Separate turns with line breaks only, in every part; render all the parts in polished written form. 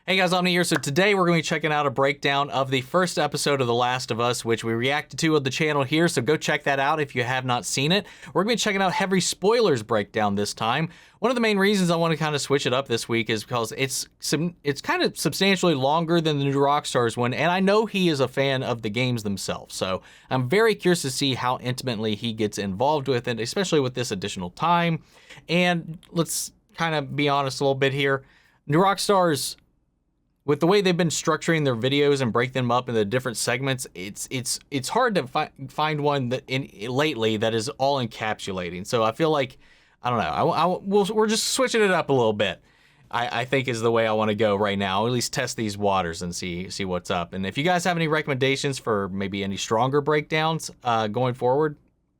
Hey guys, Omni here. So today we're going to be checking out a breakdown of the first episode of The Last of Us, which we reacted to on the channel here, so go check that out if you have not seen it. We're going to be checking out heavy spoilers breakdown this time. One of the main reasons I want to kind of switch it up this week is because it's kind of substantially longer than the new Rockstar's one, and I know he is a fan of the games themselves, so I'm very curious to see how intimately he gets involved with it, especially with this additional time. And let's kind of be honest a little bit here. New Rockstar's, with the way they've been structuring their videos and break them up into different segments, it's hard to find one that lately that is all encapsulating. So I feel like, I don't know, we're just switching it up a little bit. I think is the way I want to go right now. At least test these waters and see what's up. And if you guys have any recommendations for maybe any stronger breakdowns going forward,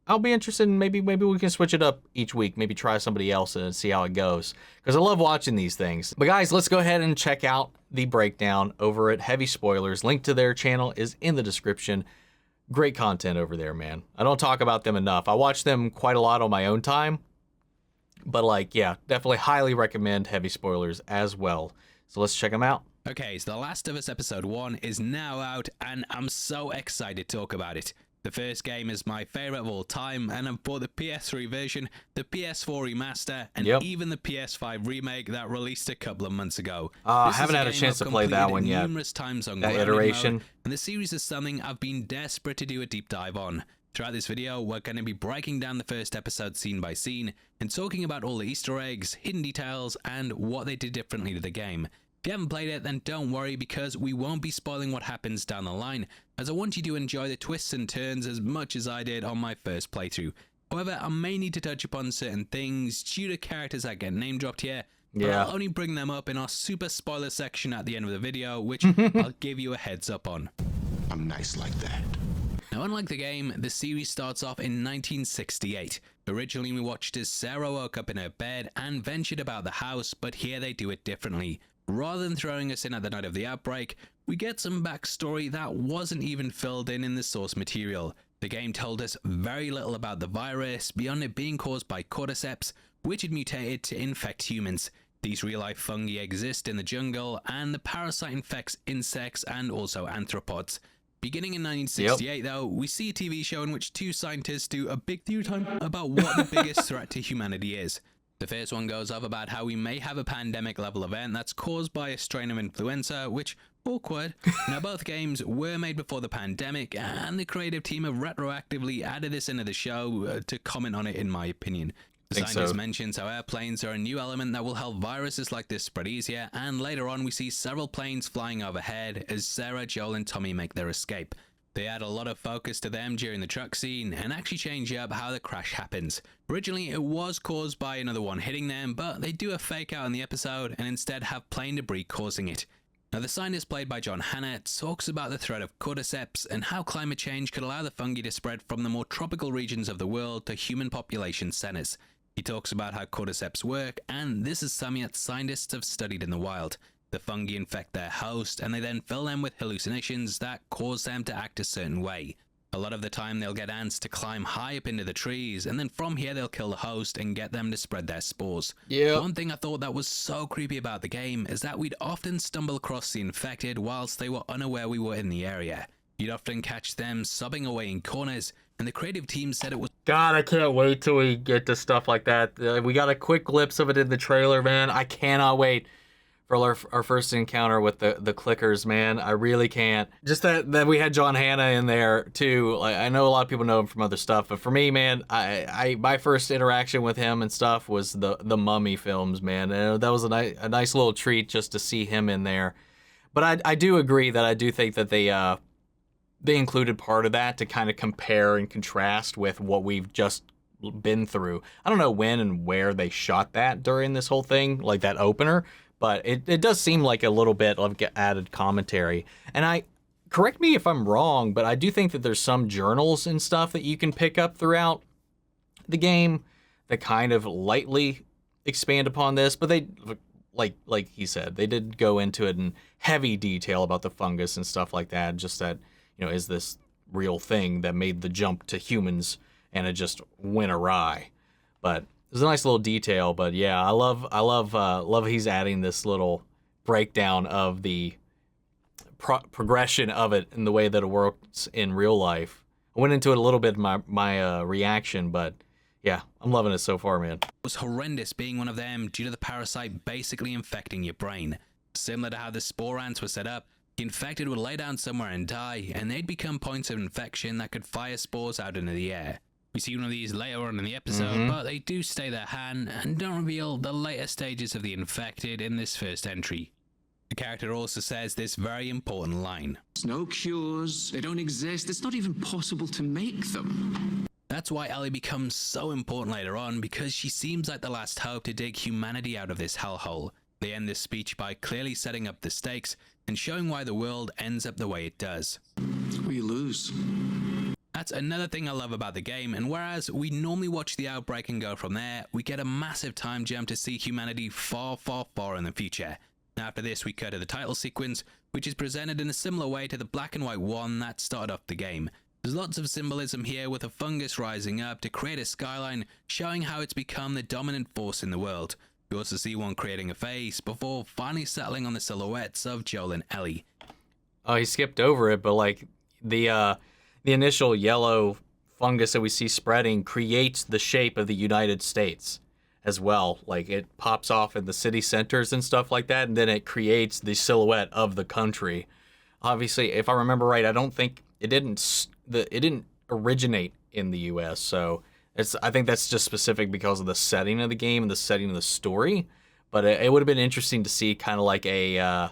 I'll be interested in maybe we can switch it up each week. Maybe try somebody else and see how it goes. Because I love watching these things. But guys, let's go ahead and check out the breakdown over at Heavy Spoilers. Link to their channel is in the description. Great content over there, man. I don't talk about them enough. I watch them quite a lot on my own time. But like, yeah, definitely highly recommend Heavy Spoilers as well. So let's check them out.
Okay, so The Last of Us Episode 1 is now out, and I'm so excited to talk about it. The first game is my favorite of all time, and I've bought the PS3 version, the PS4 remaster, and even the PS5 remake that released a couple of months ago.
I haven't had a chance to play that one yet.
Numerous times on
that iteration.
Mode, and the series is something I've been desperate to do a deep dive on. Throughout this video, we're going to be breaking down the first episode scene by scene, and talking about all the Easter eggs, hidden details, and what they did differently to the game. If you haven't played it, then don't worry, because we won't be spoiling what happens down the line, as I want you to enjoy the twists and turns as much as I did on my first playthrough. However, I may need to touch upon certain things due to characters that get name dropped here, but I'll only bring them up in our super spoiler section at the end of the video, which I'll give you a heads up on.
I'm nice like that.
Now, unlike the game, the series starts off in 1968. Originally, we watched as Sarah woke up in her bed and ventured about the house, but here they do it differently. Rather than throwing us in at the night of the outbreak, we get some backstory that wasn't even filled in the source material. The game told us very little about the virus, beyond it being caused by cordyceps, which had mutated to infect humans. These real-life fungi exist in the jungle, and the parasite infects insects and also arthropods. Beginning in 1968, though, we see a TV show in which two scientists do a big theory time about what the biggest threat to humanity is. The first one goes off about how we may have a pandemic-level event that's caused by a strain of influenza, which, awkward. Now, both games were made before the pandemic, and the creative team have retroactively added this into the show to comment on it, in my opinion. The scientist mentions how airplanes are a new element that will help viruses like this spread easier, and later on we see several planes flying overhead as Sarah, Joel, and Tommy make their escape. They add a lot of focus to them during the truck scene and actually change up how the crash happens. Originally, it was caused by another one hitting them, but they do a fake out in the episode and instead have plane debris causing it. Now, the scientist played by John Hannah talks about the threat of cordyceps and how climate change could allow the fungi to spread from the more tropical regions of the world to human population centers. He talks about how cordyceps work, and this is something that scientists have studied in the wild. The fungi infect their host, and they then fill them with hallucinations that cause them to act a certain way. A lot of the time they'll get ants to climb high up into the trees, and then from here they'll kill the host and get them to spread their spores. One thing I thought that was so creepy about the game is that we'd often stumble across the infected whilst they were unaware we were in the area. You'd often catch them sobbing away in corners, and the creative team said it was—
God, I can't wait till we get to stuff like that. We got a quick glimpse of it in the trailer, man. I cannot wait for our first encounter with the clickers, man. I really can't. Just that we had John Hannah in there too. Like, I know a lot of people know him from other stuff, but for me, man, my first interaction with him and stuff was the Mummy films, man. And that was a nice little treat just to see him in there. But I do agree that I do think that they included part of that to kind of compare and contrast with what we've just been through. I don't know when and where they shot that during this whole thing, like that opener, but it does seem like a little bit of added commentary. And correct me if I'm wrong, but I do think that there's some journals and stuff that you can pick up throughout the game that kind of lightly expand upon this, but they, like he said, they did go into it in heavy detail about the fungus and stuff like that, just that, you know, is this real thing that made the jump to humans and it just went awry. But it was a nice little detail. But yeah, I love he's adding this little breakdown of the progression of it and the way that it works in real life. I went into it a little bit in my reaction, but yeah, I'm loving it so far, man.
It was horrendous being one of them due to the parasite basically infecting your brain. Similar to how the spore ants were set up, the infected would lay down somewhere and die, and they'd become points of infection that could fire spores out into the air. We see one of these later on in the episode, but they do stay their hand and don't reveal the later stages of the infected in this first entry. The character also says this very important line.
There's no cures, they don't exist, it's not even possible to make them.
That's why Ellie becomes so important later on, because she seems like the last hope to dig humanity out of this hellhole. They end this speech by clearly setting up the stakes and showing why the world ends up the way it does.
We lose.
That's another thing I love about the game, and whereas we normally watch the outbreak and go from there, we get a massive time jump to see humanity far, far, far in the future. After this, we cut to the title sequence, which is presented in a similar way to the black and white one that started off the game. There's lots of symbolism here with a fungus rising up to create a skyline, showing how it's become the dominant force in the world. We also see one creating a face before finally settling on the silhouettes of Joel and Ellie.
Oh, he skipped over it, but like the initial yellow fungus that we see spreading creates the shape of the United States as well. Like it pops off in the city centers and stuff like that, and then it creates the silhouette of the country. Obviously, if I remember right, I don't think it didn't originate in the U.S. So I think that's just specific because of the setting of the game and the setting of the story. But it would have been interesting to see kind of like a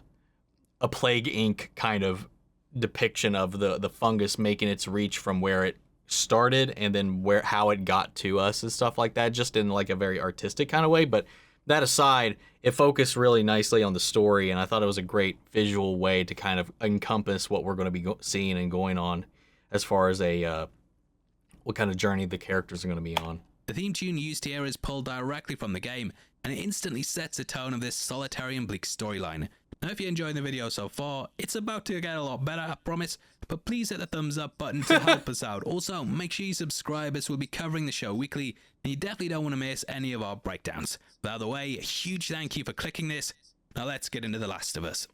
Plague Inc. kind of depiction of the fungus making its reach from where it started and then how it got to us and stuff like that, just in like a very artistic kind of way. But that aside, it focused really nicely on the story, and I thought it was a great visual way to kind of encompass what we're going to be seeing and going on as far as what kind of journey the characters are going to be on.
The theme tune used here is pulled directly from the game, and it instantly sets the tone of this solitary and bleak storyline. Now, if you're enjoying the video so far, it's about to get a lot better, I promise, but please hit the thumbs up button to help us out. Also, make sure you subscribe, as we'll be covering the show weekly, and you definitely don't want to miss any of our breakdowns. But out of the way, a huge thank you for clicking this. Now let's get into The Last of Us.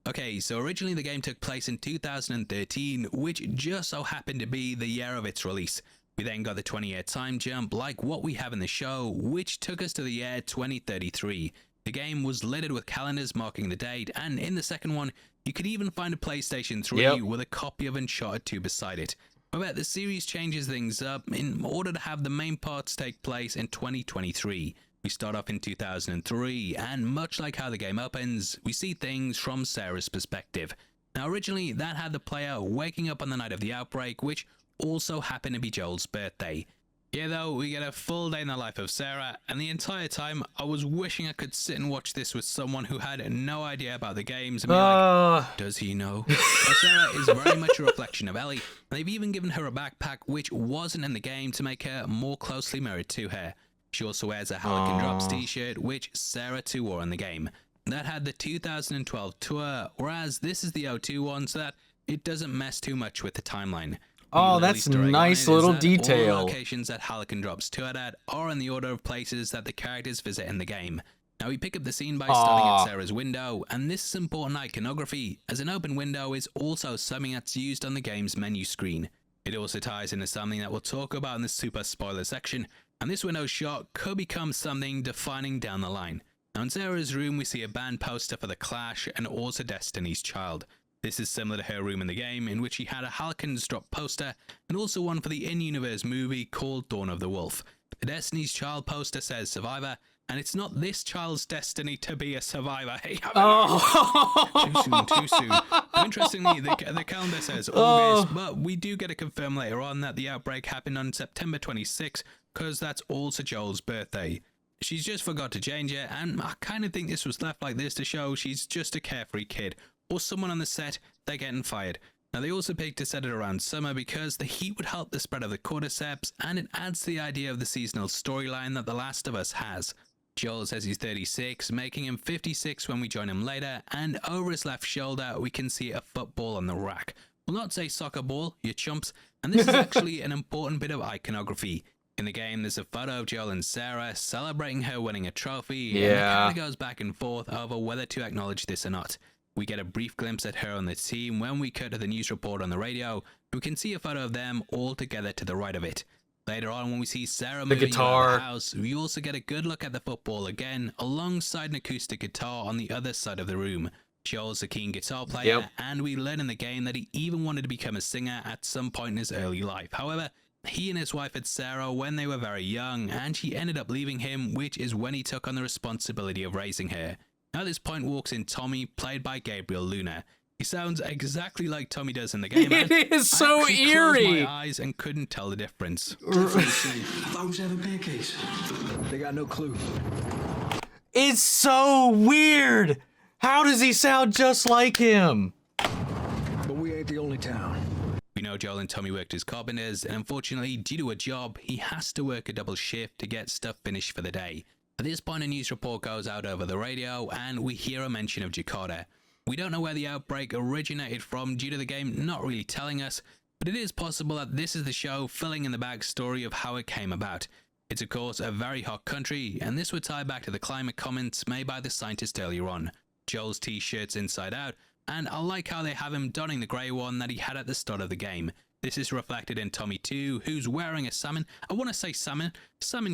Okay, so originally the game took place in 2013, which just so happened to be the year of its release. We then got the 20-year time jump, like what we have in the show, which took us to the year 2033. The game was littered with calendars marking the date, and in the second one, you could even find a PlayStation 3 with a copy of Uncharted 2 beside it. However, the series changes things up in order to have the main parts take place in 2023. We start off in 2003, and much like how the game opens, we see things from Sarah's perspective. Now, originally, that had the player waking up on the night of the outbreak, which also happened to be Joel's birthday. Here, though, we get a full day in the life of Sarah, and the entire time, I was wishing I could sit and watch this with someone who had no idea about the games and be like, does he know? But Sarah is very much a reflection of Ellie, and they've even given her a backpack which wasn't in the game to make her more closely mirrored to her. She also wears a Halligan Drops t-shirt, which Sarah too wore in the game. That had the 2012 tour, whereas this is the 02 one, so that it doesn't mess too much with the timeline.
Oh, that's nice little detail.
All locations that Halligan Drops toured at are in the order of places that the characters visit in the game. Now, we pick up the scene by starting at Sarah's window, and this is important iconography, as an open window is also something that's used on the game's menu screen. It also ties into something that we'll talk about in the super spoiler section, and this window shot could become something defining down the line. Now, in Sarah's room, we see a band poster for The Clash and also Destiny's Child. This is similar to her room in the game, in which she had a Halligan's Drop poster and also one for the in-universe movie called Dawn of the Wolf. The Destiny's Child poster says Survivor, and it's not this child's destiny to be a survivor. Hey, too soon. Now, interestingly, the calendar says August, but we do get to confirm later on that the outbreak happened on September 26, because that's also Joel's birthday. She's just forgot to change it, and I kind of think this was left like this to show she's just a carefree kid, or someone on the set, they're getting fired. Now, they also picked to set it around summer because the heat would help the spread of the cordyceps, and it adds to the idea of the seasonal storyline that The Last of Us has. Joel says he's 36, making him 56 when we join him later, and over his left shoulder we can see a football on the rack. We'll not say soccer ball, you chumps, and this is actually an important bit of iconography. In the game, there's a photo of Joel and Sarah celebrating her winning a trophy, and the
Yeah.
camera goes back and forth over whether to acknowledge this or not. We get a brief glimpse at her on the team when we cut to the news report on the radio. We can see a photo of them all together to the right of it. Later on, when we see Sarah moving
guitar.
around the house, we also get a good look at the football again, alongside an acoustic guitar on the other side of the room. Joel's a keen guitar player,
Yep.
and we learn in the game that he even wanted to become a singer at some point in his early life. However, he and his wife had Sarah when they were very young, and she ended up leaving him, which is when he took on the responsibility of raising her. At this point walks in Tommy, played by Gabriel Luna. He sounds exactly like Tommy does in the game.
It
and
is so
I actually
eerie.
closed my eyes and couldn't tell the difference.
I was having pancakes.
They got no clue.
It's so weird. How does he sound just like him?
But we ain't the only town.
We know Joel and Tommy worked as carpenters, and unfortunately, due to a job, he has to work a double shift to get stuff finished for the day. At this point, a news report goes out over the radio, and we hear a mention of Jakarta. We don't know where the outbreak originated from due to the game not really telling us, but it is possible that this is the show filling in the backstory of how it came about. It's of course a very hot country, and this would tie back to the climate comments made by the scientist earlier on. Joel's t-shirt's inside out, and I like how they have him donning the grey one that he had at the start of the game. This is reflected in Tommy too, who's wearing a salmon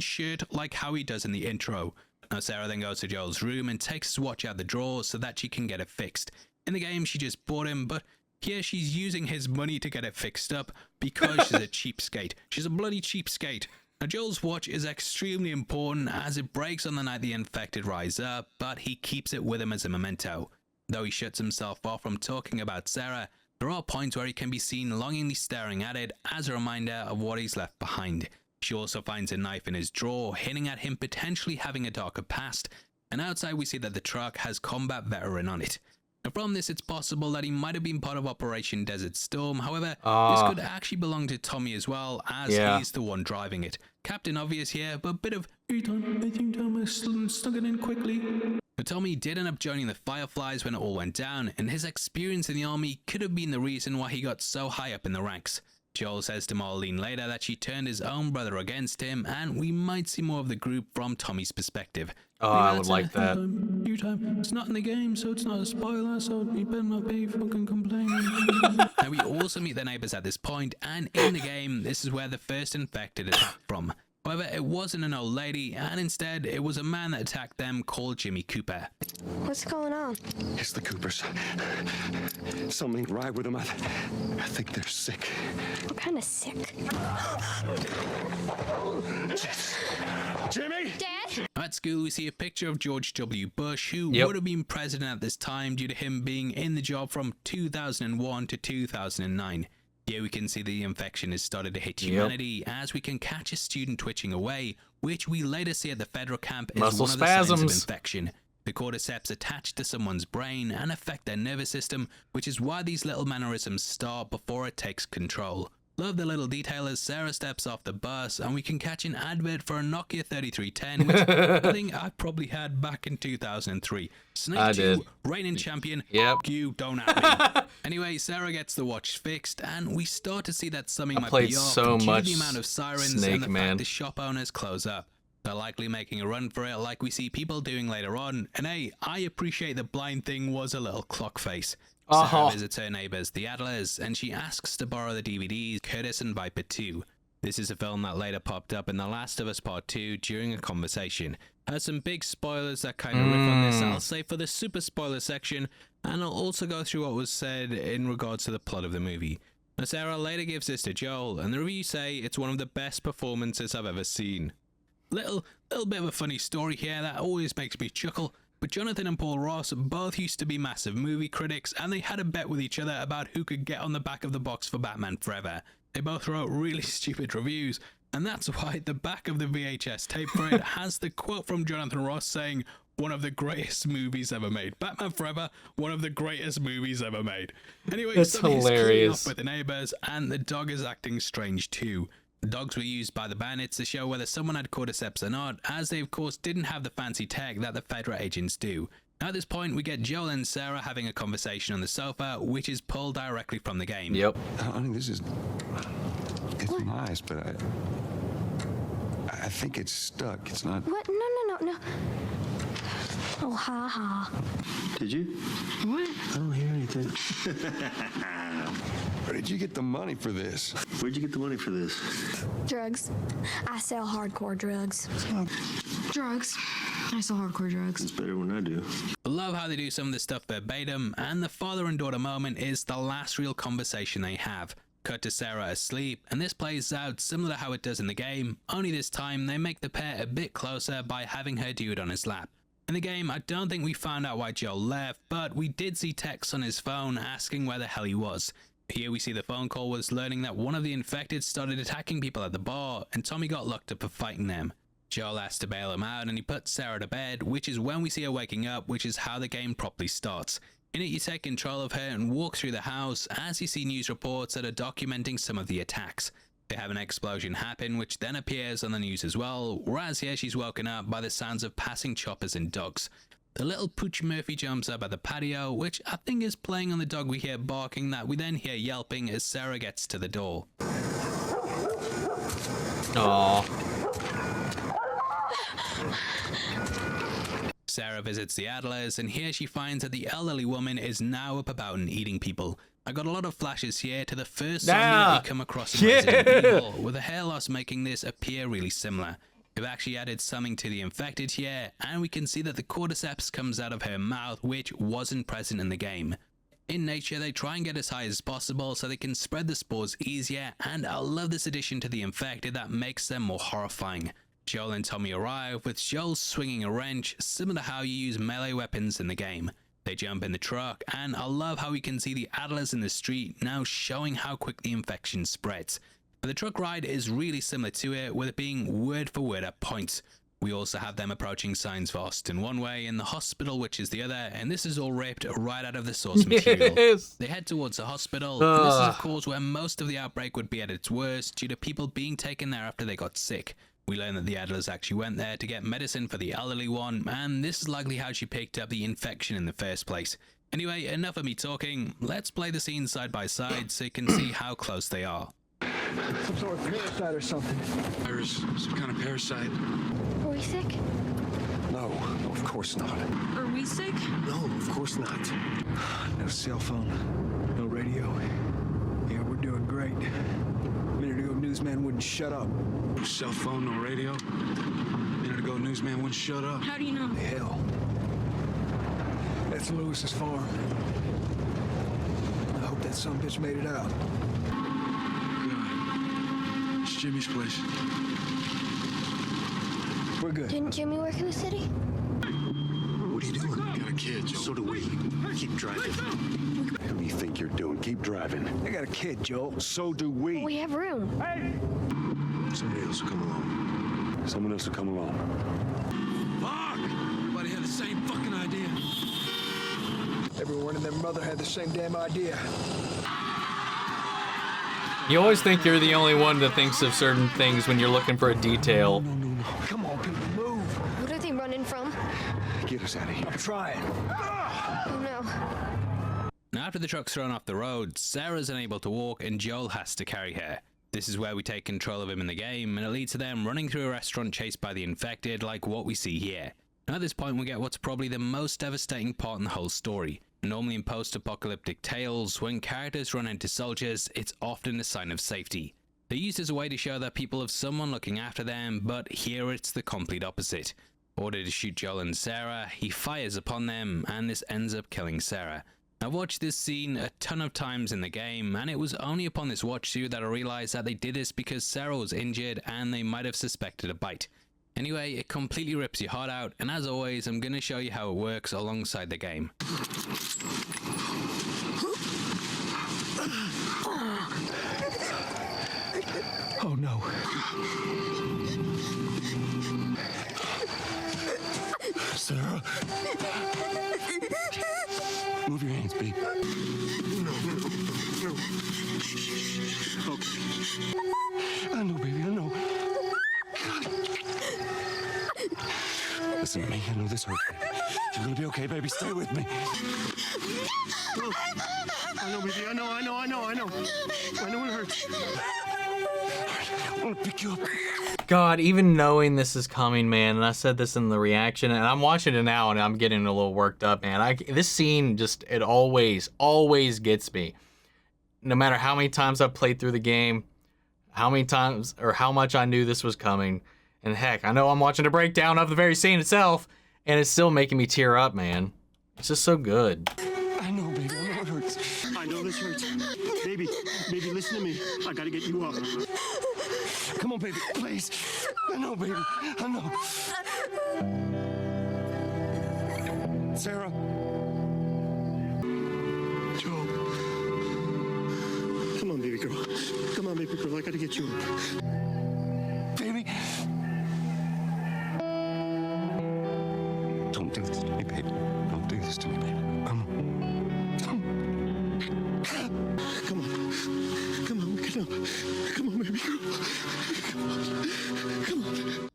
shirt like how he does in the intro. Now Sarah then goes to Joel's room and takes his watch out the drawer so that she can get it fixed. In the game she just bought him, but here she's using his money to get it fixed up because she's a cheapskate. She's a bloody cheapskate. Now Joel's watch is extremely important as it breaks on the night the infected rise up, but he keeps it with him as a memento. Though he shuts himself off from talking about Sarah, there are points where he can be seen longingly staring at it as a reminder of what he's left behind. She also finds a knife in his drawer, hinting at him potentially having a darker past, and outside we see that the truck has combat veteran on it. Now from this it's possible that he might have been part of Operation Desert Storm, however, this could actually belong to Tommy as well, as he's the one driving it. Captain Obvious here, but a bit of, I think Thomas stuck it in quickly. But Tommy did end up joining the Fireflies when it all went down, and his experience in the army could have been the reason why he got so high up in the ranks. Joel says to Marlene later that she turned his own brother against him, and we might see more of the group from Tommy's perspective.
Oh, I would like that.
It's not in the game, so it's not a spoiler, so you better not be fucking complaining. Now we also meet the neighbors at this point, and in the game, this is where the first infected attacked from. However, it wasn't an old lady, and instead, it was a man that attacked them called Jimmy Cooper.
What's going on?
It's the Coopers. Something right with them. I think they're sick.
What kind of sick?
Jimmy!
Dad?
At school, we see a picture of George W. Bush, who would have been president at this time due to him being in the job from 2001 to 2009. Here we can see the infection has started to hit humanity, as we can catch a student twitching away, which we later see at the federal camp is
Muscle
one of the signs of
spasms.
infection. The cordyceps attach to someone's brain and affect their nervous system, which is why these little mannerisms start before it takes control. Love the little detail as Sarah steps off the bus and we can catch an advert for a Nokia 3310, which I think I probably had back in 2003. Snake
I
2,
did.
reigning champion,
Yep.
you don't at me. Anyway, Sarah gets the watch fixed and we start to see that something might
played
be off
so
due
much
to the amount of sirens
Snake,
and the
man.
fact the shop owners close up. They're likely making a run for it like we see people doing later on, and hey, I appreciate the blind thing was a little clock face. Sarah visits her neighbors, the Adlers, and she asks to borrow the DVDs Curtis and Viper 2. This is a film that later popped up in The Last of Us Part 2 during a conversation. Has some big spoilers that kind of riff on this, I'll say for the super spoiler section, and I'll also go through what was said in regards to the plot of the movie. Now Sarah later gives this to Joel, and the reviews say it's one of the best performances I've ever seen. Little bit of a funny story here that always makes me chuckle. But Jonathan and Paul Ross both used to be massive movie critics, and they had a bet with each other about who could get on the back of the box for Batman Forever. They both wrote really stupid reviews, and that's why the back of the VHS tape for it has the quote from Jonathan Ross saying, "One of the greatest movies ever made. Batman Forever, one of the greatest movies ever made." Anyway,
That's
something's cleaning
hilarious.
up with the neighbors, and the dog is acting strange too. The dogs were used by the bandits to show whether someone had cordyceps or not, as they of course didn't have the fancy tech that the federal agents do. Now at this point we get Joel and Sarah having a conversation on the sofa, which is pulled directly from the game.
Yep.
Honey, this is... It's nice, but I think it's stuck. It's not.
What? No. Oh, ha ha.
Did you?
What?
I don't hear anything. Where did you get the money for this? Where'd you get the money for this?
Drugs. I sell hardcore drugs. Drugs. I sell hardcore drugs.
It's better when I do.
I love how they do some of this stuff verbatim, and the father and daughter moment is the last real conversation they have. Cut to Sarah asleep, and this plays out similar to how it does in the game, only this time they make the pair a bit closer by having her do it on his lap. In the game, I don't think we found out why Joel left, but we did see texts on his phone asking where the hell he was. Here we see the phone call was learning that one of the infected started attacking people at the bar, and Tommy got locked up for fighting them. Joel has to bail him out, and he puts Sarah to bed, which is when we see her waking up, which is how the game properly starts. In it, you take control of her and walk through the house as you see news reports that are documenting some of the attacks. They have an explosion happen, which then appears on the news as well, whereas here she's woken up by the sounds of passing choppers and dogs. The little Pooch Murphy jumps up at the patio, which I think is playing on the dog we hear barking that we then hear yelping as Sarah gets to the door.
Aww.
Sarah visits the Adlers, and here she finds that the elderly woman is now up about and eating people. I got a lot of flashes here to the first zombie that we come across in Resident Evil, with the hair loss making this appear really similar. We've actually added something to the infected here, and we can see that the cordyceps comes out of her mouth, which wasn't present in the game. In nature, they try and get as high as possible so they can spread the spores easier, and I love this addition to the infected that makes them more horrifying. Joel and Tommy arrive, with Joel swinging a wrench, similar to how you use melee weapons in the game. They jump in the truck, and I love how we can see the Adlers in the street now showing how quick the infection spreads. But the truck ride is really similar to it, with it being word for word at points. We also have them approaching signs for Austin one way and the hospital, which is the other, and this is all ripped right out of the source material.
Yes.
They head towards the hospital, and this is of course where most of the outbreak would be at its worst due to people being taken there after they got sick. We learn that the Adlers actually went there to get medicine for the elderly one, and this is likely how she picked up the infection in the first place. Anyway, enough of me talking, let's play the scenes side by side so you can see how close they are.
Some sort of parasite or something.
Virus, some kind of parasite.
Are we sick?
No, of course not.
Are we sick?
No, of course not.
No cell phone, no radio. Yeah, we're doing great. A minute ago, newsman wouldn't shut up.
No cell phone, no radio. A minute ago, newsman wouldn't shut up.
How do you know?
Hell. That's Lewis's farm. I hope that son bitch made it out.
God. It's Jimmy's place.
We're good.
Didn't Jimmy work in the city?
What are you doing?
Got a kid, Joel.
So do we. Keep driving. What do you think you're doing? Keep driving.
I got a kid, Joel.
So do we.
We have room.
Somebody else will come along. Someone else will come along.
Fuck! Everybody had the same fucking idea.
Everyone and their mother had the same damn idea.
You always think you're the only one that thinks of certain things when you're looking for a detail.
No.
Come on, people, move.
What are they running from?
Get us out of here.
I'm trying.
Oh no.
Now, after the truck's thrown off the road, Sarah's unable to walk and Joel has to carry her. This is where we take control of him in the game, and it leads to them running through a restaurant chased by the infected like what we see here. Now at this point we get what's probably the most devastating part in the whole story. Normally in post-apocalyptic tales, when characters run into soldiers, it's often a sign of safety. They're used as a way to show that people have someone looking after them, but here it's the complete opposite. Ordered to shoot Joel and Sarah, he fires upon them, and this ends up killing Sarah. I've watched this scene a ton of times in the game, and it was only upon this watch through that I realized that they did this because Sarah was injured and they might have suspected a bite. Anyway, it completely rips your heart out, and as always, I'm going to show you how it works alongside the game.
Oh no.
Sarah. Move your hands, babe. No. Okay. I know, baby, I know. Listen to me, I know this hurts. You're gonna be okay, baby. Stay with me. I know, baby. I know. I know it hurts. I want to pick you up.
God, even knowing this is coming, man, and I said this in the reaction, and I'm watching it now, and I'm getting a little worked up, man. This scene just, it always gets me. No matter how many times I've played through the game, how many times, or how much I knew this was coming, and heck, I know I'm watching a breakdown of the very scene itself, and it's still making me tear up, man. It's just so good.
I know, baby. I know it hurts. I know this hurts. Baby, listen to me. I gotta get you up. Come on, baby, please. I know, baby. I know. Sarah. Joel. Come on, baby girl. Come on, baby girl. I gotta get you up. Baby. Don't do this to me, baby. Don't do this to me, baby. Come on, baby girl. Come on.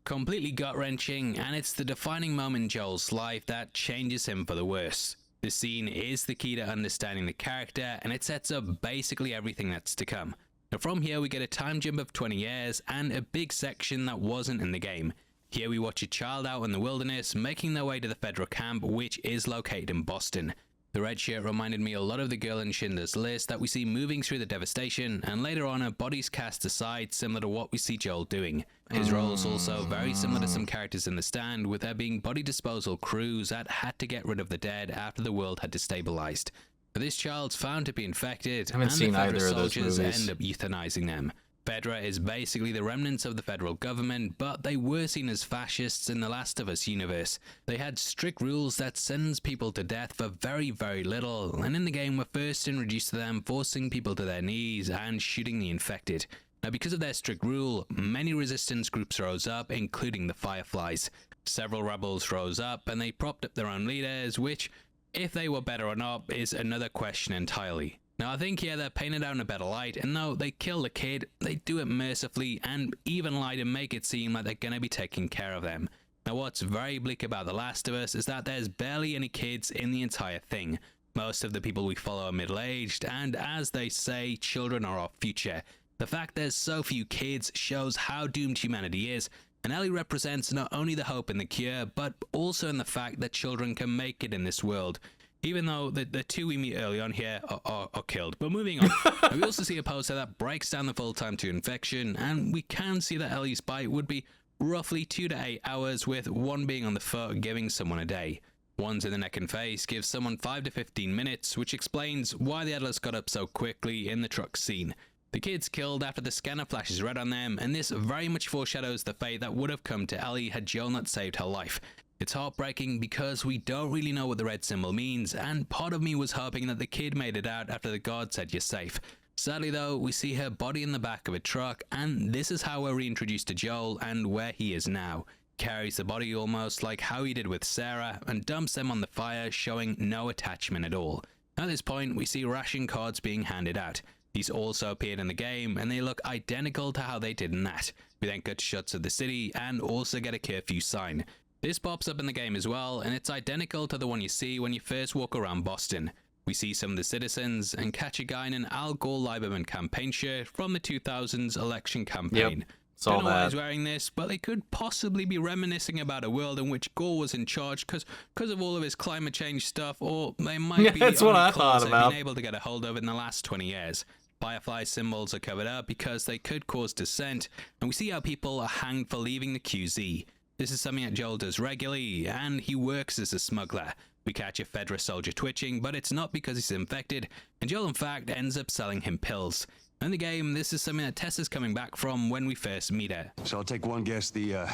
Completely gut-wrenching, and it's the defining moment in Joel's life that changes him for the worse. The scene is the key to understanding the character, and it sets up basically everything that's to come. Now from here we get a time jump of 20 years, and a big section that wasn't in the game. Here we watch a child out in the wilderness making their way to the federal camp, which is located in Boston. The red shirt reminded me a lot of the girl in Schindler's List that we see moving through the devastation, and later on her body's cast aside, similar to what we see Joel doing. His role is also very similar to some characters in The Stand, with there being body disposal crews that had to get rid of the dead after the world had destabilized. But this child's found to be infected, and the Federal soldiers end up euthanizing them. Fedra is basically the remnants of the federal government, but they were seen as fascists in the Last of Us universe. They had strict rules that sentence people to death for very, very little, and in the game we're first introduced to them forcing people to their knees and shooting the infected. Now because of their strict rule, many resistance groups rose up, including the Fireflies. Several rebels rose up and they propped up their own leaders, which, if they were better or not, is another question entirely. Now I think here they're painted out in a better light, and though they kill the kid, they do it mercifully and even lie to make it seem like they're gonna be taking care of them. Now what's very bleak about The Last of Us is that there's barely any kids in the entire thing. Most of the people we follow are middle-aged, and as they say, children are our future. The fact there's so few kids shows how doomed humanity is, and Ellie represents not only the hope in the cure, but also in the fact that children can make it in this world. Even though the two we meet early on here are killed. But moving on, we also see a poster that breaks down the full time to infection, and we can see that Ellie's bite would be roughly 2 to 8 hours, with one being on the foot, giving someone a day. Ones in the neck and face gives someone 5 to 15 minutes, which explains why the Atlas got up so quickly in the truck scene. The kids killed after the scanner flashes red on them, and this very much foreshadows the fate that would have come to Ellie had Joel not saved her life. It's heartbreaking because we don't really know what the red symbol means, and part of me was hoping that the kid made it out after the guard said you're safe. Sadly though, we see her body in the back of a truck, and this is how we're reintroduced to Joel and where he is now. Carries the body almost like how he did with Sarah, and dumps them on the fire, showing no attachment at all. At this point, we see ration cards being handed out. These also appeared in the game, and they look identical to how they did in that. We then cut shots of the city, and also get a curfew sign. This pops up in the game as well, and it's identical to the one you see when you first walk around Boston. We see some of the citizens and catch a guy in an Al Gore-Lieberman campaign shirt from the 2000s election campaign.
Yep, saw
Don't know why
that.
he's wearing this, but they could possibly be reminiscing about a world in which Gore was in charge because of all of his climate change stuff, or they might be
That's what I
on
thought
they've
about.
been able to get a hold of in the last 20 years. Firefly symbols are covered up because they could cause dissent, and we see how people are hanged for leaving the QZ. This is something that Joel does regularly, and he works as a smuggler. We catch a Fedra soldier twitching, but it's not because he's infected, and Joel in fact ends up selling him pills. In the game, this is something that Tess is coming back from when we first meet her.
So I'll take one guess. The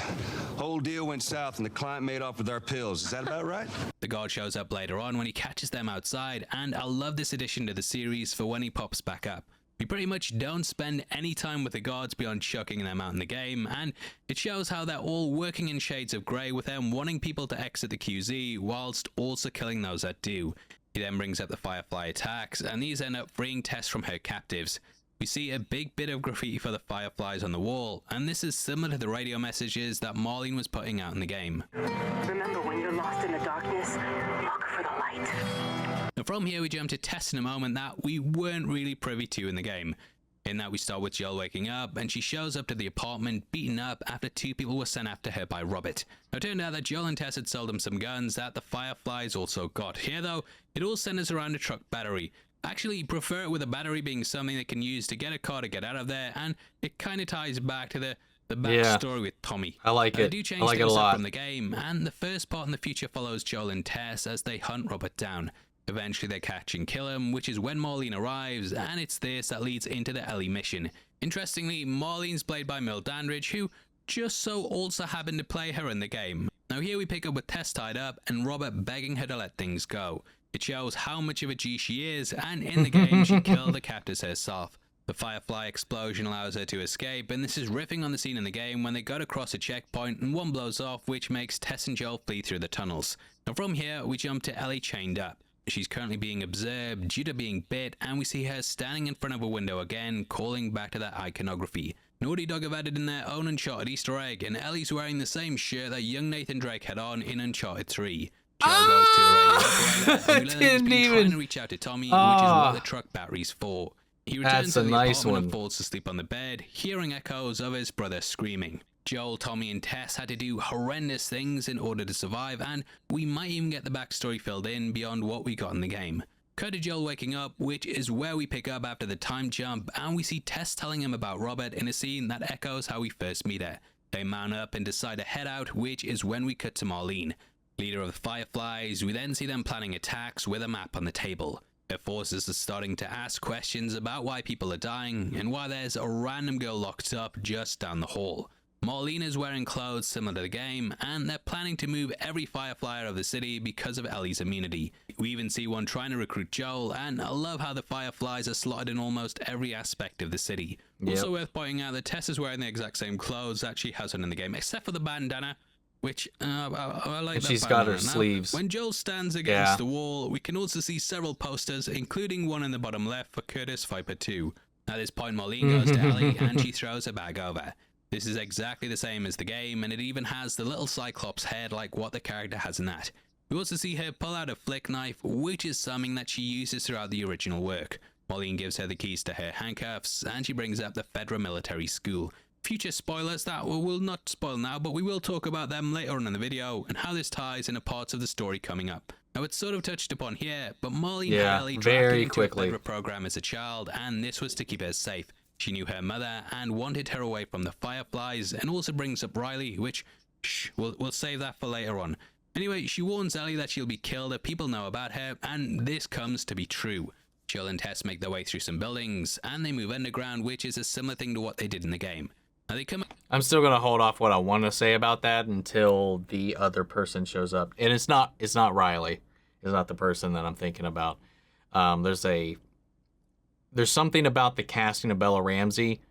whole deal went south and the client made off with our pills. Is that about right?
The guard shows up later on when he catches them outside, and I love this addition to the series for when he pops back up. We pretty much don't spend any time with the guards beyond chucking them out in the game, and it shows how they're all working in shades of grey, with them wanting people to exit the QZ whilst also killing those that do. He then brings up the Firefly attacks, and these end up freeing Tess from her captives. We see a big bit of graffiti for the Fireflies on the wall, and this is similar to the radio messages that Marlene was putting out in the game.
Remember, when you're lost in the darkness, look for the light.
Now from here we jump to Tess in a moment that we weren't really privy to in the game. In that, we start with Joel waking up, and she shows up to the apartment beaten up after 2 people were sent after her by Robert. Now, it turned out that Joel and Tess had sold them some guns that the Fireflies also got. Here, though, it all centers around a truck battery. Actually, prefer it with a battery being something they can use to get a car to get out of there, and it kind of ties back to the backstory with Tommy.
I like it.
They do change things up from the game, and the first part in the future follows Joel and Tess as they hunt Robert down. Eventually they catch and kill him, which is when Marlene arrives, and it's this that leads into the Ellie mission. Interestingly, Marlene's played by Merle Dandridge, who just so also happened to play her in the game. Now here we pick up with Tess tied up and Robert begging her to let things go. It shows how much of a G she is, and in the game she killed the captors herself. The Firefly explosion allows her to escape, and this is riffing on the scene in the game when they go to cross a checkpoint and one blows off, which makes Tess and Joel flee through the tunnels. Now from here we jump to Ellie chained up. She's currently being observed due to being bit, and we see her standing in front of a window again, calling back to that iconography. Naughty Dog have added in their own Uncharted Easter egg, and Ellie's wearing the same shirt that young Nathan Drake had on in Uncharted 3. Joel goes to a radio operator, and we learn that he's been trying to reach out to Tommy, which is what the truck battery's for. He returns to the apartment and falls asleep on the bed, hearing echoes of his brother screaming. Joel, Tommy, and Tess had to do horrendous things in order to survive, and we might even get the backstory filled in beyond what we got in the game. Cut to Joel waking up, which is where we pick up after the time jump, and we see Tess telling him about Robert in a scene that echoes how we first meet her. They mount up and decide to head out, which is when we cut to Marlene, leader of the Fireflies. We then see them planning attacks with a map on the table. Their forces are starting to ask questions about why people are dying, and why there's a random girl locked up just down the hall. Marlene is wearing clothes similar to the game, and they're planning to move every Firefly out of the city because of Ellie's immunity. We even see one trying to recruit Joel, and I love how the Fireflies are slotted in almost every aspect of the city. Also worth pointing out that Tess is wearing the exact same clothes that she has on in the game, except for the bandana, which I like. And
she's got her sleeves.
When Joel stands against the wall, we can also see several posters, including one in the bottom left for Curtis Viper 2. At this point, Marlene goes to Ellie, and she throws her bag over. This is exactly the same as the game, and it even has the little Cyclops head like what the character has in that. We also see her pull out a flick knife, which is something that she uses throughout the original work. Marlene gives her the keys to her handcuffs, and she brings up the Federal Military School. Future spoilers that we'll not spoil now, but we will talk about them later on in the video, and how this ties into parts of the story coming up. Now, it's sort of touched upon here, but Marlene had Ellie drafted into a Federal program as a child, and this was to keep her safe. She knew her mother and wanted her away from the Fireflies, and also brings up Riley, which, we'll save that for later on. Anyway, she warns Ellie that she'll be killed if people know about her, and this comes to be true. Joel and Tess make their way through some buildings, and they move underground, which is a similar thing to what they did in the game. Now they come.
I'm still gonna hold off what I want to say about that until the other person shows up, and it's not Riley. It's not the person that I'm thinking about. There's something about the casting of Bella Ramsey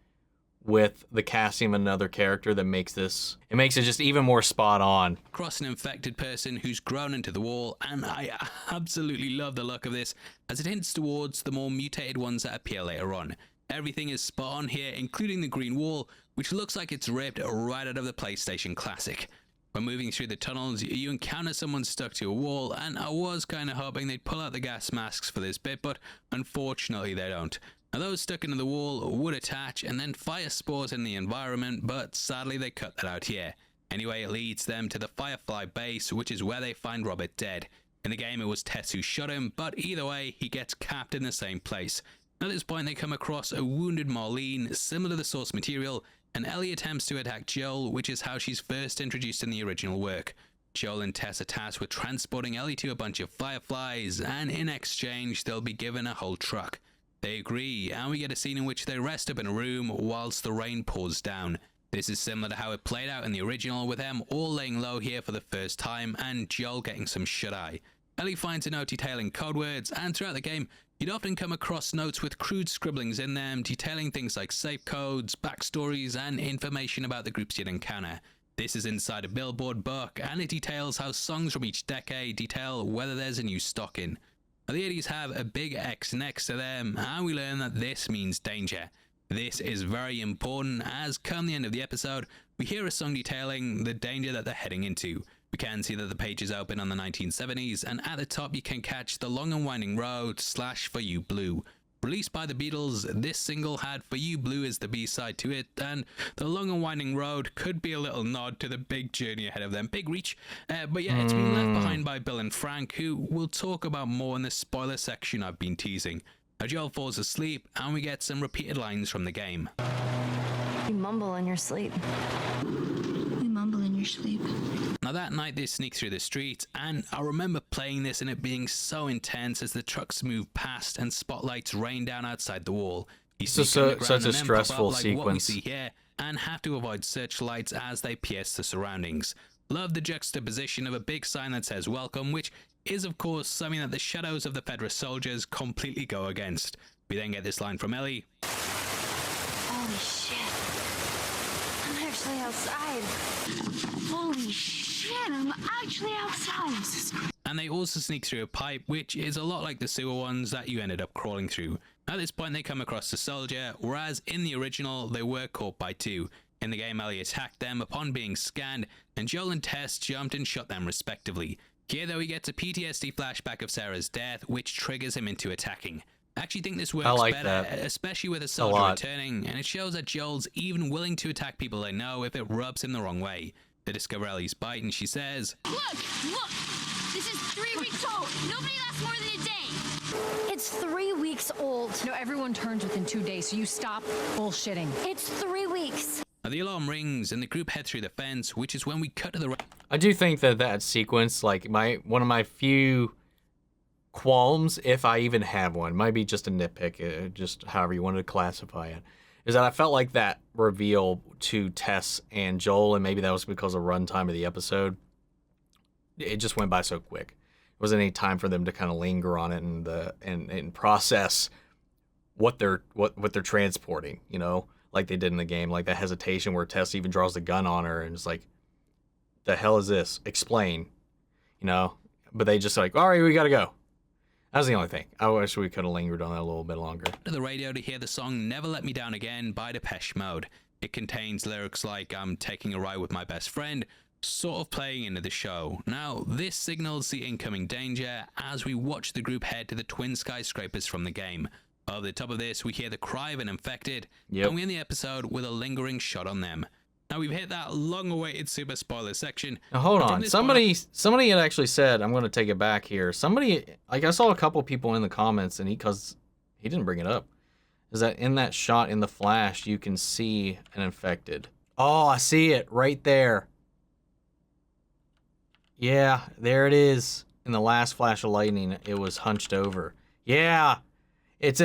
with the casting of another character that makes it just even more spot on.
Across an infected person who's grown into the wall, and I absolutely love the look of this, as it hints towards the more mutated ones that appear later on. Everything is spot on here, including the green wall, which looks like it's ripped right out of the PlayStation Classic. When moving through the tunnels, you encounter someone stuck to a wall, and I was kind of hoping they'd pull out the gas masks for this bit, but unfortunately they don't. Now those stuck into the wall would attach and then fire spores in the environment, but sadly they cut that out here. Anyway, it leads them to the Firefly base, which is where they find Robert dead. In the game it was Tess who shot him, but either way, he gets capped in the same place. At this point they come across a wounded Marlene, similar to the source material, and Ellie attempts to attack Joel, which is how she's first introduced in the original work. Joel and Tess are tasked with transporting Ellie to a bunch of Fireflies, and in exchange they'll be given a whole truck. They agree, and we get a scene in which they rest up in a room whilst the rain pours down. This is similar to how it played out in the original, with them all laying low here for the first time, and Joel getting some shut-eye. Ellie finds a note detailing code words, and throughout the game, you'd often come across notes with crude scribblings in them, detailing things like safe codes, backstories, and information about the groups you'd encounter. This is inside a Billboard book, and it details how songs from each decade detail whether there's a new stock in. Now, the 80s have a big X next to them, and we learn that this means danger. This is very important, as come the end of the episode, we hear a song detailing the danger that they're heading into. We can see that the pages open on the 1970s, and at the top you can catch the long and winding road / For You Blue. Released by the Beatles, this single had For You Blue as the B-side to it, and The Long and Winding Road could be a little nod to the big journey ahead of them. Big reach. But yeah, it's been left behind by Bill and Frank, who we'll talk about more in the spoiler section I've been teasing. Joel falls asleep, and we get some repeated lines from the game.
You mumble in your sleep. You mumble in your sleep.
Now that night they sneak through the streets, and I remember playing this and it being so intense as the trucks move past and spotlights rain down outside the wall. Such
a stressful
like
sequence.
What we see here, and have to avoid searchlights as they pierce the surroundings. Love the juxtaposition of a big sign that says welcome, which is of course something that the shadows of the Federal soldiers completely go against. We then get this line from Ellie.
Holy shit. I'm actually outside. Holy shit, I'm actually outside.
And they also sneak through a pipe, which is a lot like the sewer ones that you ended up crawling through. At this point they come across the soldier, whereas in the original they were caught by two. In the game, Ellie attacked them upon being scanned, and Joel and Tess jumped and shot them respectively. Here though, he gets a PTSD flashback of Sarah's death, which triggers him into attacking. I actually think this works better, especially with a soldier returning, and it shows that Joel's even willing to attack people they know if it rubs him the wrong way. They discover Ellie's bite, and she says,
Look! This is 3 weeks old. Nobody lasts more than a day.
It's 3 weeks old.
No, everyone turns within 2 days, so you stop bullshitting.
It's 3 weeks.
Now the alarm rings, and the group head through the fence, which is when we cut to the...
I do think that sequence, like one of my few qualms, if I even have one, might be just a nitpick, just however you wanted to classify it, is that I felt like that reveal to Tess and Joel, and maybe that was because of runtime of the episode, it just went by so quick. There wasn't any time for them to kind of linger on it and process what they're transporting, you know, like they did in the game, like that hesitation where Tess even draws the gun on her and it's like, the hell is this? Explain, you know. But they just like, all right, we gotta go. That was the only thing. I wish we could have lingered on that a little bit longer.
To the radio to hear the song Never Let Me Down Again by Depeche Mode. It contains lyrics like I'm taking a ride with my best friend, sort of playing into the show. Now, this signals the incoming danger as we watch the group head to the twin skyscrapers from the game. Over the top of this, we hear the cry of an infected, and we end the episode with a lingering shot on them. Now, we've hit that long-awaited super spoiler section.
Now, hold on. Somebody had actually said, I'm going to take it back here. Somebody, like I saw a couple people in the comments, and because he didn't bring it up, is that in that shot in the flash, you can see an infected. Oh, I see it right there. Yeah, there it is. In the last flash of lightning, it was hunched over. Yeah, it's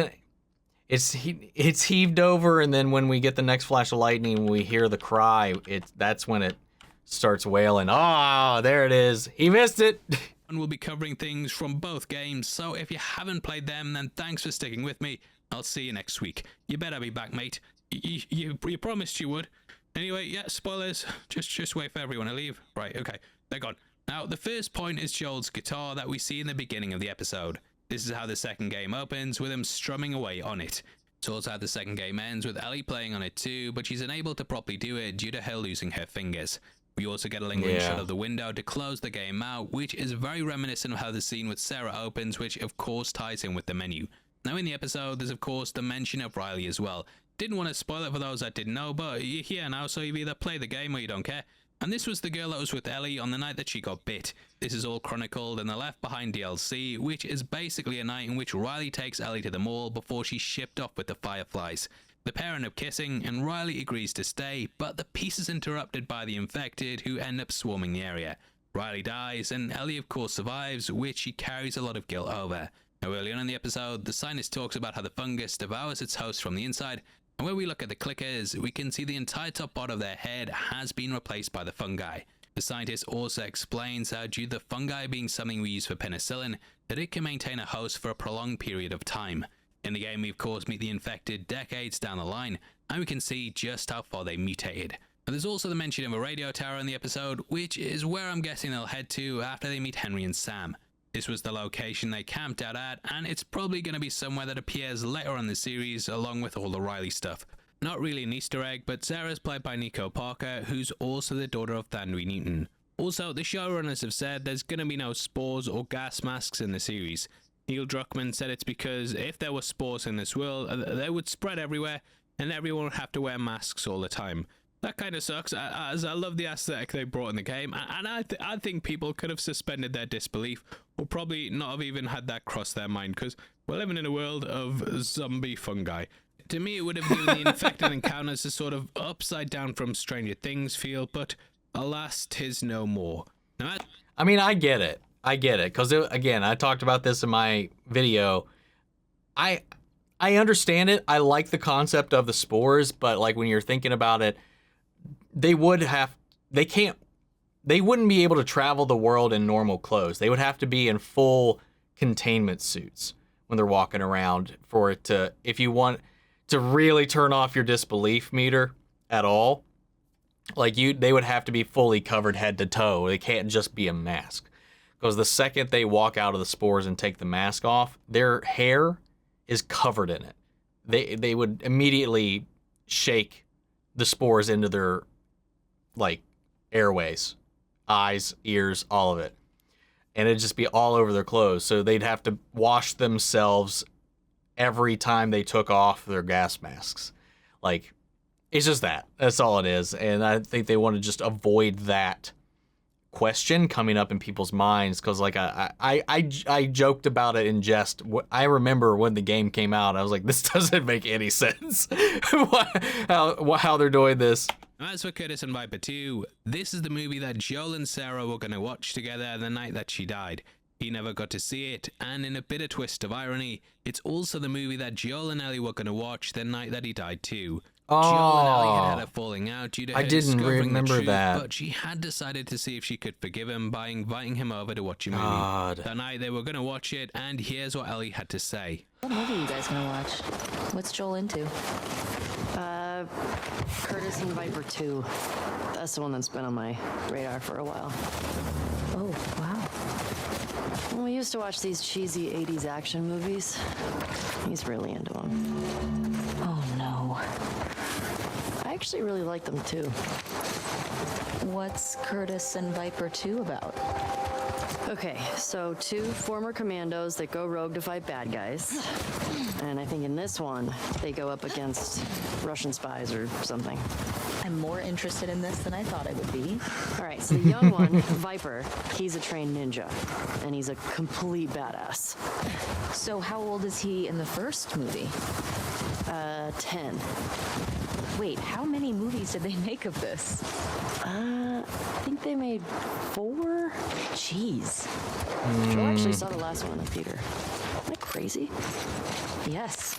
heaved over, and then when we get the next flash of lightning, we hear the cry. That's when it starts wailing. Oh, there it is. He missed it.
And we'll be covering things from both games, so if you haven't played them, then thanks for sticking with me. I'll see you next week. You better be back, mate. You promised you would. Anyway, yeah, spoilers. Just wait for everyone to leave. Right, okay, they're gone. Now, the first point is Joel's guitar that we see in the beginning of the episode. This is how the second game opens, with him strumming away on it. It's also how the second game ends, with Ellie playing on it too, but she's unable to properly do it due to her losing her fingers. We also get a lingering shot of the window to close the game out, which is very reminiscent of how the scene with Sarah opens, which of course ties in with the menu. Now in the episode, there's of course the mention of Riley as well. Didn't want to spoil it for those that didn't know, but you're here now, so you either play the game or you don't care. And this was the girl that was with Ellie on the night that she got bit. This is all chronicled in the Left Behind DLC, which is basically a night in which Riley takes Ellie to the mall before she's shipped off with the Fireflies. The pair end up kissing, and Riley agrees to stay, but the peace is interrupted by the infected, who end up swarming the area. Riley dies, and Ellie of course survives, which she carries a lot of guilt over. Now early on in the episode, the scientist talks about how the fungus devours its host from the inside, and when we look at the clickers, we can see the entire top part of their head has been replaced by the fungi. The scientist also explains how due to the fungi being something we use for penicillin, that it can maintain a host for a prolonged period of time. In the game, we of course meet the infected decades down the line, and we can see just how far they mutated. But there's also the mention of a radio tower in the episode, which is where I'm guessing they'll head to after they meet Henry and Sam. This was the location they camped out at, and it's probably going to be somewhere that appears later on in the series along with all the Riley stuff. Not really an Easter egg, but Sarah's played by Nico Parker, who's also the daughter of Thandwi Newton. Also, the showrunners have said there's going to be no spores or gas masks in the series. Neil Druckmann said it's because if there were spores in this world, they would spread everywhere and everyone would have to wear masks all the time. That kind of sucks, as I love the aesthetic they brought in the game, and I think people could have suspended their disbelief, or probably not have even had that cross their mind, because we're living in a world of zombie fungi. To me, it would have given the infected encounters a sort of upside down from Stranger Things feel, but alas, 'tis no more. Now,
I mean, I get it, because again, I talked about this in my video. I understand it. I like the concept of the spores, but like when you're thinking about it, they wouldn't be able to travel the world in normal clothes. They would have to be in full containment suits when they're walking around for it to, if you want to really turn off your disbelief meter at all, like they would have to be fully covered head to toe. They can't just be a mask, because the second they walk out of the spores and take the mask off, their hair is covered in it. They would immediately shake the spores into their like airways, eyes, ears, all of it, and it'd just be all over their clothes. So they'd have to wash themselves every time they took off their gas masks. Like, it's just that's all it is. And I think they want to just avoid that question coming up in people's minds, because like I joked about it in jest. I remember when the game came out, I was like, this doesn't make any sense. how they're doing this.
As for Curtis and Viper 2, this is the movie that Joel and Sarah were going to watch together the night that she died. He never got to see it, and in a bitter twist of irony, it's also the movie that Joel and Ellie were going to watch the night that he died too.
Oh,
Joel and Ellie had a falling out due to her discovering
remember
the truth,
that.
but she had decided to see if she could forgive him by inviting him over to watch a movie.
God.
That night they were going to watch it, and here's what Ellie had to say.
What movie are you guys gonna watch? What's Joel into?
Curtis and Viper 2. That's the one that's been on my radar for a while.
Oh, wow.
Well, we used to watch these cheesy 80s action movies. He's really into them.
Oh, no.
I actually really like them, too.
What's Curtis and Viper 2 about?
Okay, so two former commandos that go rogue to fight bad guys. And I think in this one, they go up against Russian spies or something.
I'm more interested in this than I thought I would be.
All right, so the young one, Viper, he's a trained ninja, and he's a complete badass.
So how old is he in the first movie?
10.
Wait, how many movies did they make of this?
I think they made 4?
Jeez.
Joel actually saw the last one in the theater. Isn't that crazy?
Yes.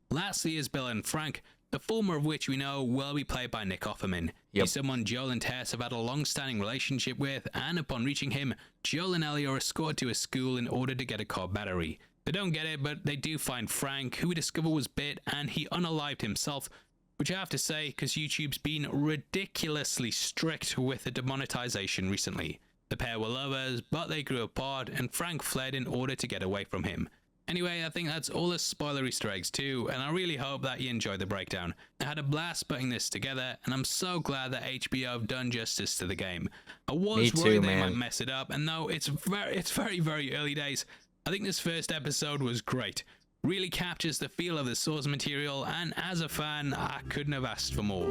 Lastly is Bill and Frank, the former of which we know will be played by Nick Offerman.
Yep.
He's someone Joel and Tess have had a long-standing relationship with, and upon reaching him, Joel and Ellie are escorted to a school in order to get a car battery. They don't get it, but they do find Frank, who we discover was bit, and he unalived himself, which I have to say, because YouTube's been ridiculously strict with the demonetization recently. The pair were lovers, but they grew apart, and Frank fled in order to get away from him. Anyway, I think that's all the spoiler Easter eggs too, and I really hope that you enjoyed the breakdown. I had a blast putting this together, and I'm so glad that HBO have done justice to the game. I was worried they might mess it up, and no, it's very, very early days. I think this first episode was great. Really captures the feel of the source material, and as a fan, I couldn't have asked for more.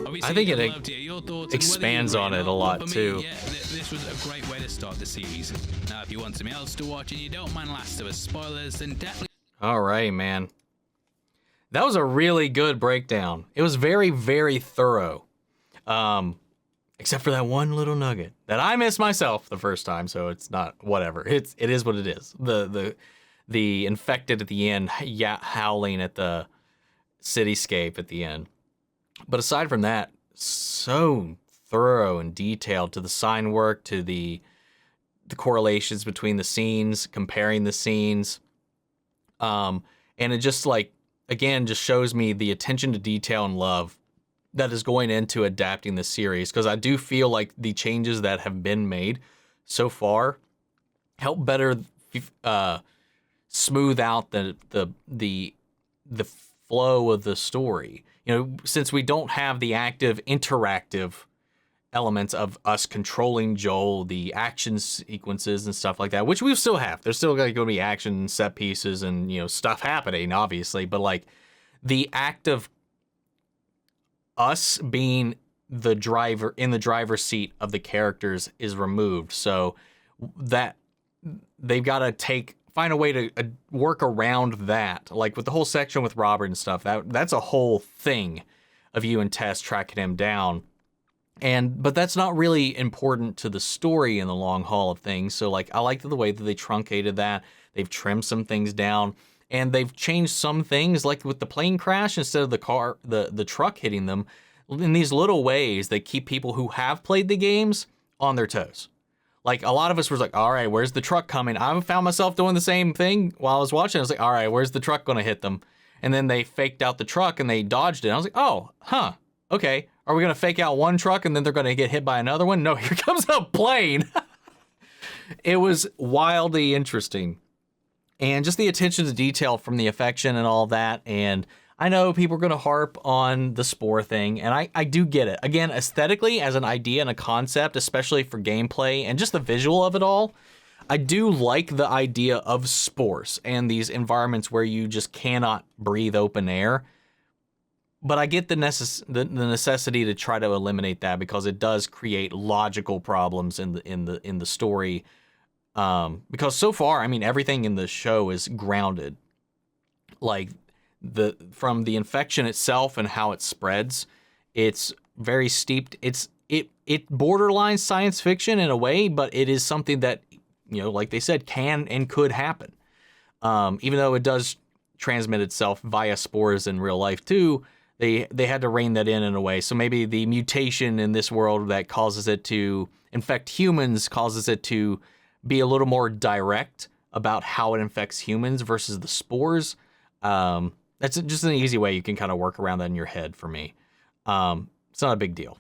Obviously,
I think
I'd love to hear your thoughts
expands on it a lot too.
Yeah, this was a great way to start the series. Now, if you want something else to watch and you don't mind Last of Us spoilers, then definitely.
All right, man. That was a really good breakdown. It was very, very thorough. Except for that one little nugget that I missed myself the first time, so it's not whatever. It is what it is. The infected at the end, howling at the cityscape at the end. But aside from that, so thorough and detailed, to the sign work, to the correlations between the scenes, comparing the scenes. And it just again, just shows me the attention to detail and love that is going into adapting the series. Because I do feel like the changes that have been made so far help better smooth out the flow of the story. You know, since we don't have the active interactive elements of us controlling Joel, the action sequences and stuff like that, which we still have. There's still going to be action set pieces and, you know, stuff happening, obviously, but like the act of us being the driver in the driver's seat of the characters is removed. So that they've got to find a way to work around that. Like with the whole section with Robert and stuff, that's a whole thing of you and Tess tracking him down. But that's not really important to the story in the long haul of things. So like, I liked the way that they truncated that. They've trimmed some things down, and they've changed some things, like with the plane crash, instead of the truck hitting them, in these little ways that keep people who have played the games on their toes. Like a lot of us was like, all right, where's the truck coming? I found myself doing the same thing while I was watching. I was like, all right, where's the truck going to hit them? And then they faked out the truck and they dodged it. I was like, oh, huh, okay. Are we going to fake out one truck and then they're going to get hit by another one? No, here comes a plane. It was wildly interesting. And just the attention to detail from the affection and all that. And I know people are going to harp on the spore thing, and I do get it. Again, aesthetically, as an idea and a concept, especially for gameplay and just the visual of it all, I do like the idea of spores and these environments where you just cannot breathe open air. But I get the necessity to try to eliminate that, because it does create logical problems in the story. Because so far, I mean, everything in the show is grounded. Like from the infection itself and how it spreads, it's very steeped. It borderline science fiction in a way, but it is something that, you know, like they said, can and could happen. Even though it does transmit itself via spores in real life too, they had to rein that in a way. So maybe the mutation in this world that causes it to infect humans causes it to be a little more direct about how it infects humans versus the spores. That's just an easy way you can kind of work around that in your head for me. It's not a big deal.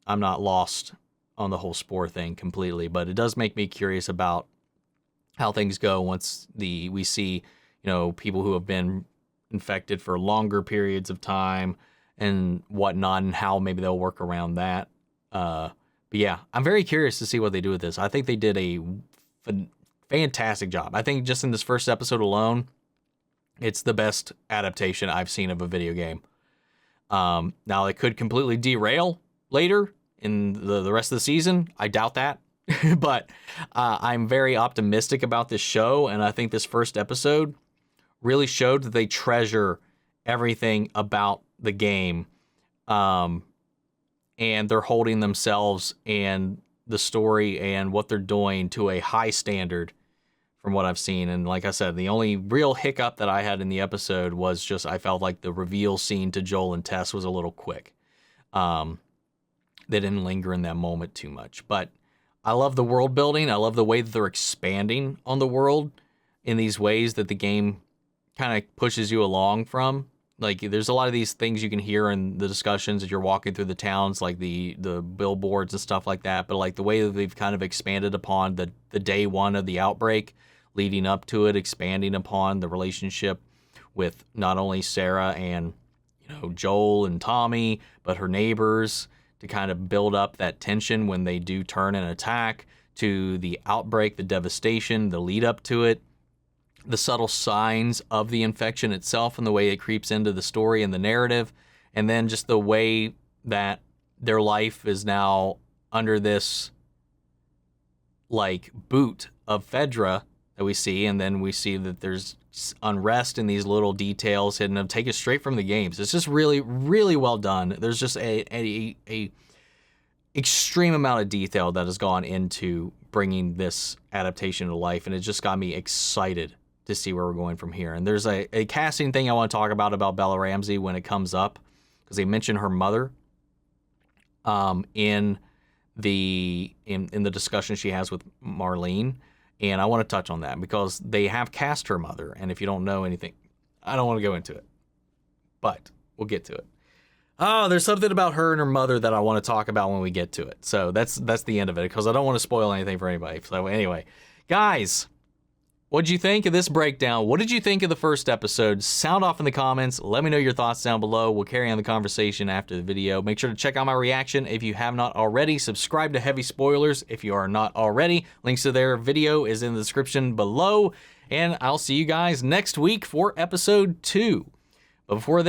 I'm not lost on the whole spore thing completely, but it does make me curious about how things go once we see, you know, people who have been infected for longer periods of time and whatnot, and how maybe they'll work around that. But yeah, I'm very curious to see what they do with this. I think they did a fantastic job. I think just in this first episode alone, it's the best adaptation I've seen of a video game. Now, it could completely derail later in the rest of the season. I doubt that. But I'm very optimistic about this show, and I think this first episode really showed that they treasure everything about the game. And they're holding themselves and the story and what they're doing to a high standard from what I've seen. And like I said, the only real hiccup that I had in the episode was just I felt like the reveal scene to Joel and Tess was a little quick. They didn't linger in that moment too much. But I love the world building. I love the way that they're expanding on the world in these ways that the game kind of pushes you along from. Like, there's a lot of these things you can hear in the discussions as you're walking through the towns, like the billboards and stuff like that. But like the way that they've kind of expanded upon the day one of the outbreak, leading up to it, expanding upon the relationship with not only Sarah and, you know, Joel and Tommy, but her neighbors, to kind of build up that tension when they do turn and attack, to the outbreak, the devastation, the lead up to it, the subtle signs of the infection itself and the way it creeps into the story and the narrative, and then just the way that their life is now under this like boot of Fedra that we see, and then we see that there's unrest in these little details hidden and taken straight from the games. It's just really, really well done. There's just a extreme amount of detail that has gone into bringing this adaptation to life, and it just got me excited to see where we're going from here. And there's a casting thing I want to talk about Bella Ramsey when it comes up, because they mention her mother in the discussion she has with Marlene, and I want to touch on that because they have cast her mother, and if you don't know anything, I don't want to go into it, but we'll get to it. Oh, there's something about her and her mother that I want to talk about when we get to it. So that's the end of it, because I don't want to spoil anything for anybody. So anyway, guys, What'd you think of this breakdown? What did you think of the first episode? Sound off in the comments. Let me know your thoughts down below. We'll carry on the conversation after the video. Make sure to check out my reaction if you have not already. Subscribe to Heavy Spoilers if you are not already. Links to their video is in the description below. And I'll see you guys next week for episode 2. But before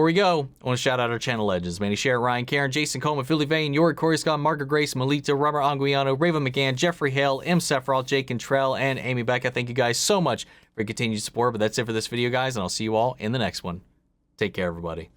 we go, I want to shout out our channel legends. Manny, Sharon, Ryan, Karen, Jason Coleman, Philly Vane, Yorick, Corey Scott, Margaret Grace, Melita, Robert Anguiano, Raven McGann, Jeffrey Hale, M. Sephiroth, Jake Cantrell, and Amy Becca. Thank you guys so much for your continued support. But that's it for this video, guys, and I'll see you all in the next one. Take care, everybody.